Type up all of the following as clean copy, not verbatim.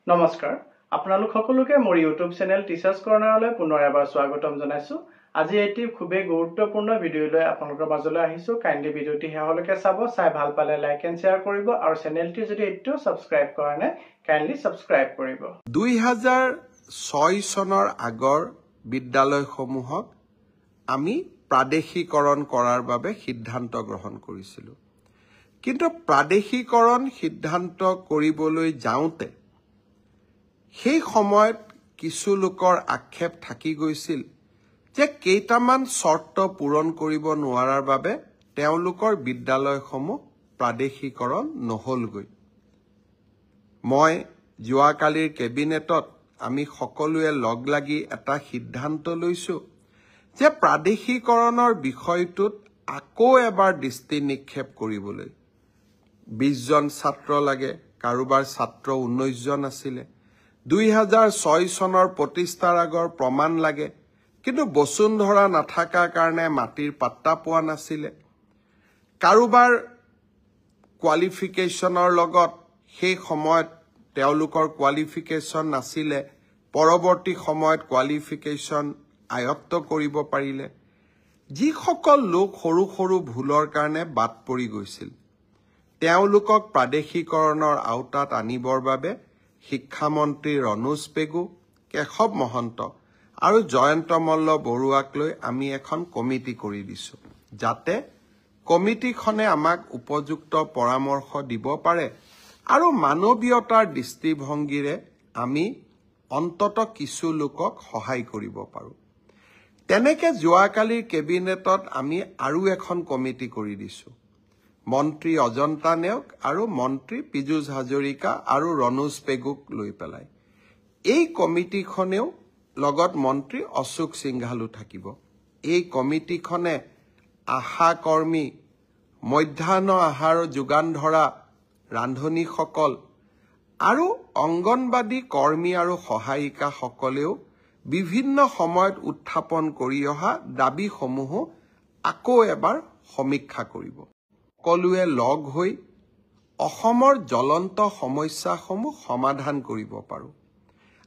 নমস্কাৰ আপোনালোক সকলোকে মোৰ ইউটিউব চেনেল টিচাৰ্ছ কৰ্নাৰলৈ পুনৰ এবাৰ স্বাগতম জনাইছো আজি এটি খুবেই গুৰুত্বপূৰ্ণ ভিডিঅ লৈ আপোনালোকৰ মাজলৈ আহিছো কাইণ্ডলি ভিডিঅটি শেষলৈকে চাব চাই ভাল পালে লাইক এণ্ড শ্বেয়াৰ কৰিব আৰু চেনেলটি যদি এতিয়াও সাবস্ক্ৰাইব কৰা নাই কাইণ্ডলি সাবস্ক্ৰাইব কৰিব 2006 চনৰ আগৰ বিদ্যালয়সমূহক আমি প্ৰাদেশিকৰণ কৰাৰ বাবে সিদ্ধান্ত গ্ৰহণ কৰিছিলো কিন্তু প্ৰাদেশিকৰণ সিদ্ধান্ত কৰিবলৈ যাওঁতে সেই সময়ত কিছু লোকৰ আক্ষেপ থাকি গৈছিল যে কেইটামান শৰ্ত পূৰণ কৰিব নোৱাৰাৰ বাবে তেওঁলোকৰ বিদ্যালয়সমূহ প্ৰাদেশিকৰণ নহলগৈ মই যোৱাকালিৰ কেবিনেটত আমি সকলোৱে লগ লাগি এটা সিদ্ধান্ত লৈছো যে প্ৰাদেশিকৰণৰ বিষয়টোত আকৌ এবাৰ দৃষ্টি নিক্ষেপ কৰিবলৈ 20 জন ছাত্ৰ লাগে কাৰোবাৰ ছাত্ৰ 19 জন আছিল 2006 চনৰ প্ৰতিষ্ঠাৰ আগৰ প্ৰমাণ লাগে কিন্তু বসুন্ধৰা নাথাকা কাৰণে মাটিৰ পাত্তা পোৱা নাছিল কাৰোবাৰ কোৱালিফিকেশনৰ লগত সেই সময়ত তেওঁলোকৰ কোৱালিফিকেশন নাছিল পৰৱৰ্তী সময়ত কোৱালিফিকেশন আয়ত্ত কৰিব পাৰিলে যি সকল লোক সৰু সৰু ভুলৰ কাৰণে বাদ পৰি গৈছিল তেওঁলোকক প্ৰাদেশিকৰণৰ আওতাত আনিবৰ বাবে শিক্ষামন্ত্ৰী ৰনোজ পেগু কেশৱ মহন্ত আৰু জয়ন্ত মল্ল বৰুৱাক লৈ আমি এখন কমিটি কৰি দিছো যাতে কমিটিখনে আমাক উপযুক্ত পৰামৰ্শ দিব পাৰে আৰু মানৱীয়তাৰ দৃষ্টিভংগীৰে আমি অন্তত কিছু লোকক সহায় কৰিব পাৰো তেনেকে যোৱাকালিৰ কেবিনেটত আমি আৰু এখন কমিটি কৰি দিছো মন্ত্ৰী অজন্তা নেওগ আৰু মন্ত্ৰী পীযুষ হাজৰিকা আৰু ৰনোজ পেগুক লৈ পেলাই এই কমিটিখনেও লগত মন্ত্ৰী অশোক সিংঘালু থাকিব এই কমিটিখনে আশা কৰ্মী মধ্যাহ্ন আহাৰ যোগান ধৰা ৰান্ধনীসকল আৰু অংগনবাদী কৰ্মী আৰু সহায়িকা সকলেও বিভিন্ন সময়ত উত্থাপন কৰি অহা দাবীসমূহ আকৌ এবাৰ সমীক্ষা কৰিব সকলোৱে লগ হৈ অসমৰ জ্বলন্ত সমস্যাসমূহ সমাধান কৰিব পাৰো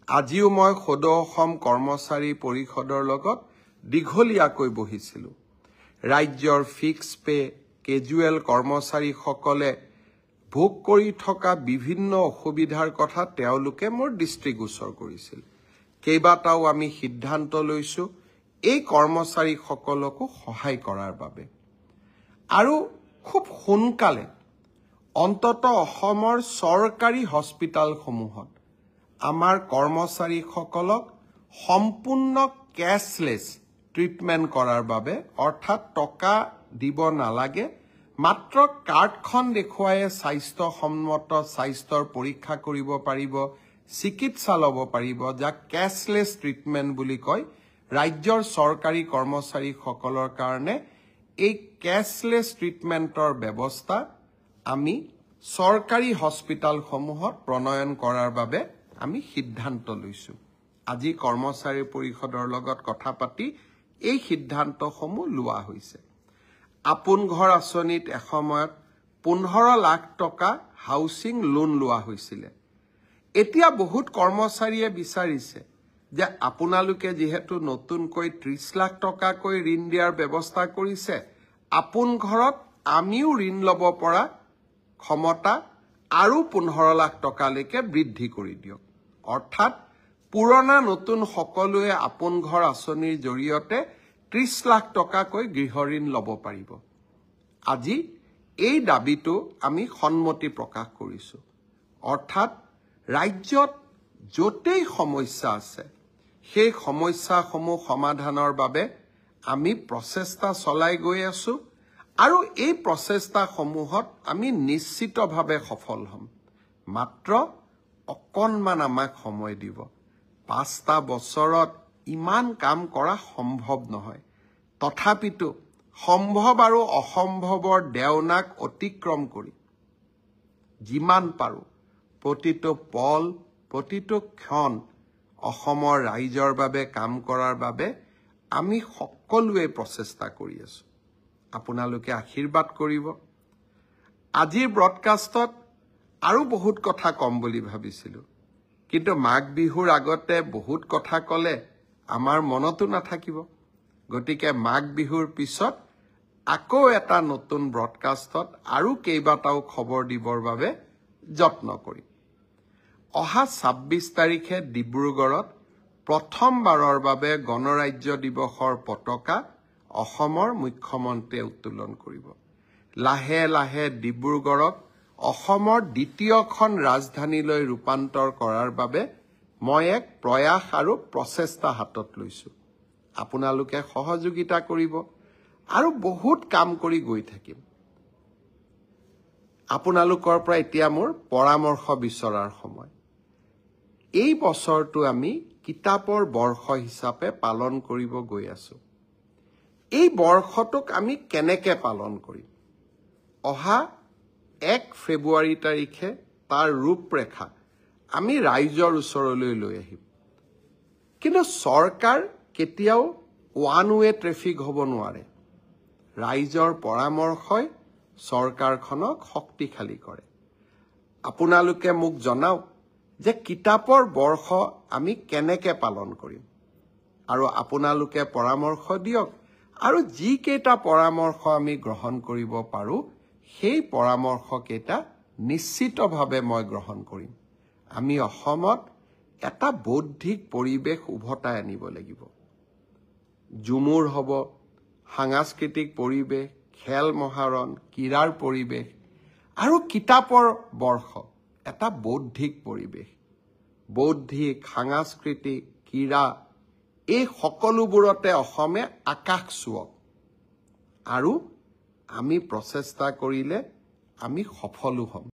আজিও মই সদৌ অসম কৰ্মচাৰী পৰিষদৰ লগত দীঘলীয়াকৈ বহিছিলো ৰাজ্যৰ ফিক্স পে কেজুৱেল কৰ্মচাৰীসকলে ভোগ কৰি থকা বিভিন্ন অসুবিধাৰ কথা তেওঁলোকে মোৰ দৃষ্টিগোচৰ কৰিছিল কেইবাটাও আমি সিদ্ধান্ত লৈছো এই কৰ্মচাৰীসকলকো সহায় কৰাৰ বাবে আৰু খুব সোনকালে অন্তত অসমৰ চৰকাৰী হস্পিটালসমূহত আমাৰ কৰ্মচাৰীসকলক সম্পূৰ্ণ কেশলেছ ট্ৰিটমেন্ট কৰাৰ বাবে অৰ্থাৎ টকা দিব নালাগে মাত্ৰ কাৰ্ডখন দেখুৱাই স্বাস্থ্যসন্মত স্বাস্থ্যৰ পৰীক্ষা কৰিব পাৰিব চিকিৎসা ল'ব পাৰিব যাক কেশলেছ ট্ৰিটমেন্ট বুলি কয় ৰাজ্যৰ চৰকাৰী কৰ্মচাৰীসকলৰ কাৰণে এই কেশলেছ ট্ৰিটমেন্টৰ ব্যৱস্থা আমি চৰকাৰী হস্পিটালসমূহত প্ৰণয়ন কৰাৰ বাবে আমি সিদ্ধান্ত লৈছো আজি কৰ্মচাৰী পৰিষদৰ লগত কথা পাতি এই সিদ্ধান্তসমূহ লোৱা হৈছে আপোন ঘৰ আঁচনিত এসময়ত 15 লাখ টকা হাউচিং লোন লোৱা হৈছিল এতিয়া বহুত কৰ্মচাৰীয়ে বিচাৰিছে যে আপোনালোকে যেহেতু নতুনকৈ 30 লাখ টকাকৈ ঋণ দিয়াৰ ব্যৱস্থা কৰিছে আপোন ঘৰত আমিও ঋণ ল'ব পৰা ক্ষমতা আৰু 15 লাখ টকালৈকে বৃদ্ধি কৰি দিয়ক অৰ্থাৎ পুৰণা নতুন সকলোৱে আপোন ঘৰ আঁচনিৰ জৰিয়তে 30 লাখ টকাকৈ গৃহ ঋণ ল'ব পাৰিব আজি এই দাবীটো আমি সন্মতি প্ৰকাশ কৰিছো অৰ্থাৎ ৰাজ্যত যতেই সমস্যা আছে সেই সমস্যাসমূহ সমাধানৰ বাবে আমি প্ৰচেষ্টা চলাই গৈ আছো আৰু এই প্ৰচেষ্টাসমূহত আমি নিশ্চিতভাৱে সফল হ'ম মাত্ৰ অকণমান আমাক সময় দিব 5টা বছৰত ইমান কাম কৰা সম্ভৱ নহয় তথাপিতো সম্ভৱ আৰু অসম্ভৱৰ দেওনাক অতিক্ৰম কৰি যিমান পাৰো প্ৰতিটো পল প্ৰতিটো ক্ষণ অসমৰ ৰাইজৰ বাবে কাম কৰাৰ বাবে আমি সকলোৱে প্ৰচেষ্টা কৰি আছো আপোনালোকে আশীৰ্বাদ কৰিব আজিৰ ব্ৰডকাষ্টত আৰু বহুত কথা কম বুলি ভাবিছিলো কিন্তু মাঘ বিহুৰ আগতে বহুত কথা ক'লে আমাৰ মনতো নাথাকিব। গতিকে মাঘ বিহুৰ পিছত আকৌ এটা নতুন ব্ৰডকাষ্টত আৰু কেইবাটাও খবৰ দিবৰ বাবে যত্ন কৰিম। অহা ২৬ তাৰিখে ডিব্ৰুগড়ত প্ৰথমবাৰৰ বাবে গণৰাজ্য দিৱসৰ পতাকা অসমৰ মুখ্যমন্ত্ৰীয়ে উত্তোলন কৰিব। লাহে লাহে ডিব্ৰুগড়ক অসমৰ দ্বিতীয়খন ৰাজধানীলৈ ৰূপান্তৰ কৰাৰ বাবে মই এক প্ৰয়াস আৰু প্ৰচেষ্টা হাতত লৈছো। আপোনালোকে সহযোগিতা কৰিব আৰু বহুত কাম কৰি গৈ থাকিম। আপোনালোকৰ পৰা এতিয়া মোৰ পৰামৰ্শ বিচৰাৰ সময়। এই বছৰটো আমি কিতাপৰ বৰ্ষ হিচাপে পালন কৰিব গৈ আছো। এই বৰ্ষটোক আমি কেনেকৈ পালন কৰিম? অহা ১ ফেব্ৰুৱাৰী তাৰিখে তাৰ ৰূপৰেখা আমি ৰাইজৰ ওচৰলৈ লৈ আহিম। কিন্তু চৰকাৰ কেতিয়াও ওৱান ৱে ট্ৰেফিক হ'ব নোৱাৰে। ৰাইজৰ পৰামৰ্শই চৰকাৰখনক শক্তিশালী কৰে। আপোনালোকে মোক জনাওক যে কিতাপৰ বৰ্ষ আমি কেনেকৈ পালন কৰিম, আৰু আপোনালোকে পৰামৰ্শ দিয়ক, আৰু যিকেইটা পৰামৰ্শ আমি গ্ৰহণ কৰিব পাৰোঁ সেই পৰামৰ্শকেইটা নিশ্চিতভাৱে মই গ্ৰহণ কৰিম। আমি অসমত এটা বৌদ্ধিক পৰিৱেশ উভতাই আনিব লাগিব। ঝুমুৰ হ'ব, সাংস্কৃতিক পৰিৱেশ, খেল মহাৰণ, ক্ৰীড়াৰ পৰিৱেশ, আৰু কিতাপৰ বৰ্ষ এটা বৌদ্ধিক পৰিৱেশ। বৌদ্ধিক, সাংস্কৃতিক, ক্ৰীড়া এই সকলোবোৰতে অসমে আকাশ চুৱক, আৰু আমি প্ৰচেষ্টা কৰিলে আমি সফলো হ'ম।